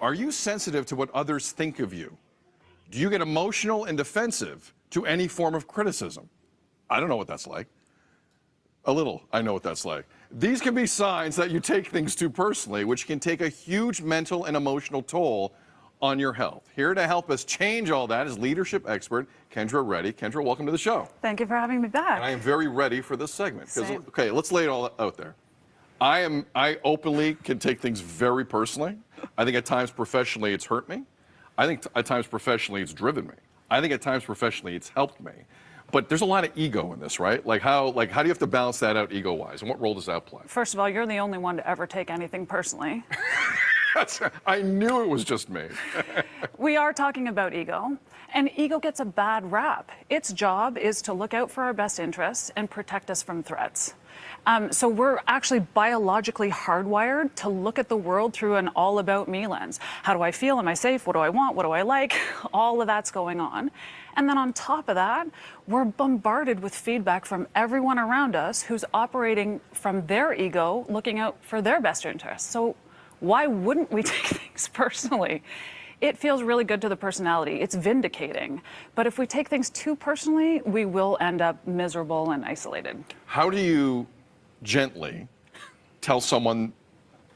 Are you sensitive to what others think of you? Do you get emotional and defensive to any form of criticism? I don't know what that's like. A little, I know what that's like. These can be signs that you take things too personally, which can take a huge mental and emotional toll on your health. Here to help us change all that is leadership expert Kendra Reddy. Kendra, welcome to the show. Thank you for having me back. And I am very ready for this segment. Same. Okay, let's lay it all out there. I openly can take things very personally. I think at times professionally it's hurt me. I think at times professionally it's driven me. I think at times professionally it's helped me. But there's a lot of ego in this, right? How do you have to balance that out ego-wise, and what role does that play? First of all, you're the only one to ever take anything personally. I knew it was just me. We are talking about ego, and ego gets a bad rap. Its job is to look out for our best interests and protect us from threats. So we're actually biologically hardwired to look at the world through an all-about-me lens. How do I feel? Am I safe? What do I want? What do I like? All of that's going on. And then on top of that, we're bombarded with feedback from everyone around us who's operating from their ego, looking out for their best interests. So why wouldn't we take things personally? It feels really good to the personality. It's vindicating. But if we take things too personally, we will end up miserable and isolated. How do you gently tell someone,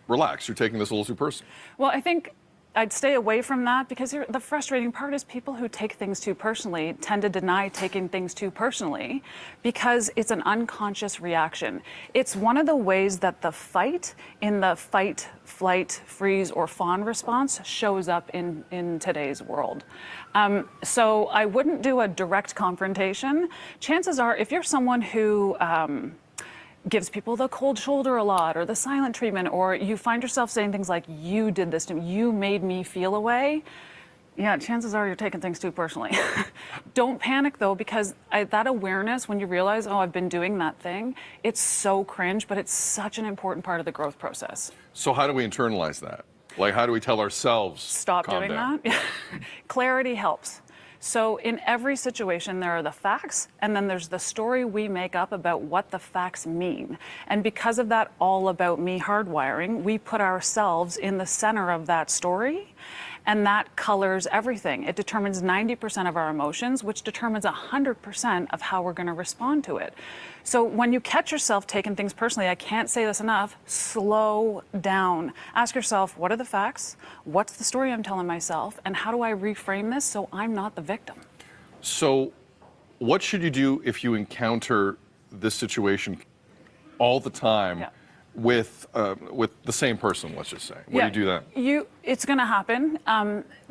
relax, you're taking this a little too personal? Well, I think I'd stay away from that because the frustrating part is people who take things too personally tend to deny taking things too personally because it's an unconscious reaction. It's one of the ways that the fight in the fight, flight, freeze, or fawn response shows up in today's world. So I wouldn't do a direct confrontation. Chances are, if you're someone who gives people the cold shoulder a lot or the silent treatment, or you find yourself saying things like, you did this to me, you made me feel away, yeah, chances are you're taking things too personally. Don't panic though, because that awareness, when you realize, oh, I've been doing that thing, it's so cringe, but it's such an important part of the growth process. So how do we internalize that? Like, how do we tell ourselves, stop doing down? that? Clarity helps. So in every situation, there are the facts, and then there's the story we make up about what the facts mean. And because of that all about me hardwiring, we put ourselves in the center of that story, and that colors everything. It determines 90% of our emotions, which determines 100% of how we're going to respond to it. So when you catch yourself taking things personally, I can't say this enough, slow down. Ask yourself, what are the facts? What's the story I'm telling myself? And how do I reframe this so I'm not the victim? So what should you do if you encounter this situation all the time? Yeah. With the same person, let's just say. What do you do then? It's going to happen.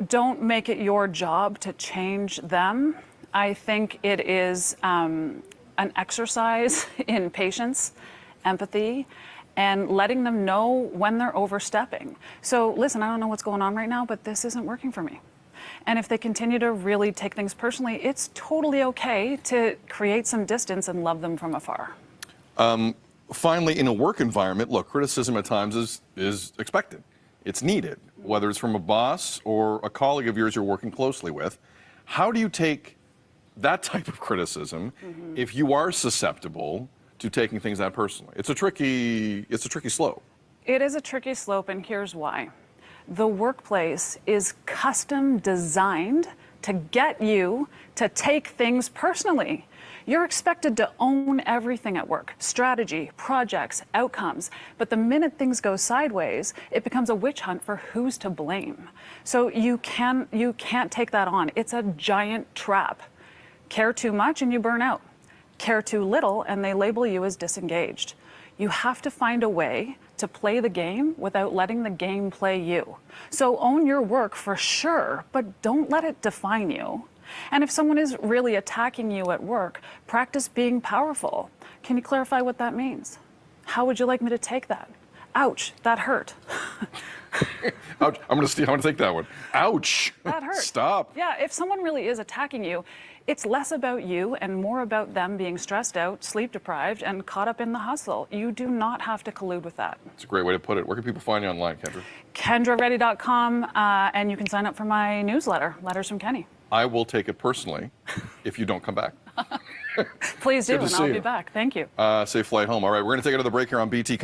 Don't make it your job to change them. I think it is an exercise in patience, empathy, and letting them know when they're overstepping. So listen, I don't know what's going on right now, but this isn't working for me. And if they continue to really take things personally, it's totally okay to create some distance and love them from afar. Finally, in a work environment, look, criticism at times is expected. It's needed, whether it's from a boss or a colleague of yours you're working closely with. How do you take that type of criticism if you are susceptible to taking things that personally? It's a tricky slope. It is a tricky slope, and here's why. The workplace is custom designed to get you to take things personally. You're expected to own everything at work, strategy, projects, outcomes. But the minute things go sideways, it becomes a witch hunt for who's to blame. So you can't take that on. It's a giant trap. Care too much and you burn out. Care too little and they label you as disengaged. You have to find a way to play the game without letting the game play you. So own your work for sure, but don't let it define you. And if someone is really attacking you at work, practice being powerful. Can you clarify what that means? How would you like me to take that? Ouch, that hurt. Ouch, I'm gonna take that one. Ouch. That hurt. Stop. Yeah, if someone really is attacking you, it's less about you and more about them being stressed out, sleep deprived, and caught up in the hustle. You do not have to collude with that. It's a great way to put it. Where can people find you online, Kendra? KendraReddy.com, and you can sign up for my newsletter, Letters from Kenny. I will take it personally if you don't come back. Please do, and I'll be you. back. Thank you. Safe flight home. All right, we're going to take another break here on BT.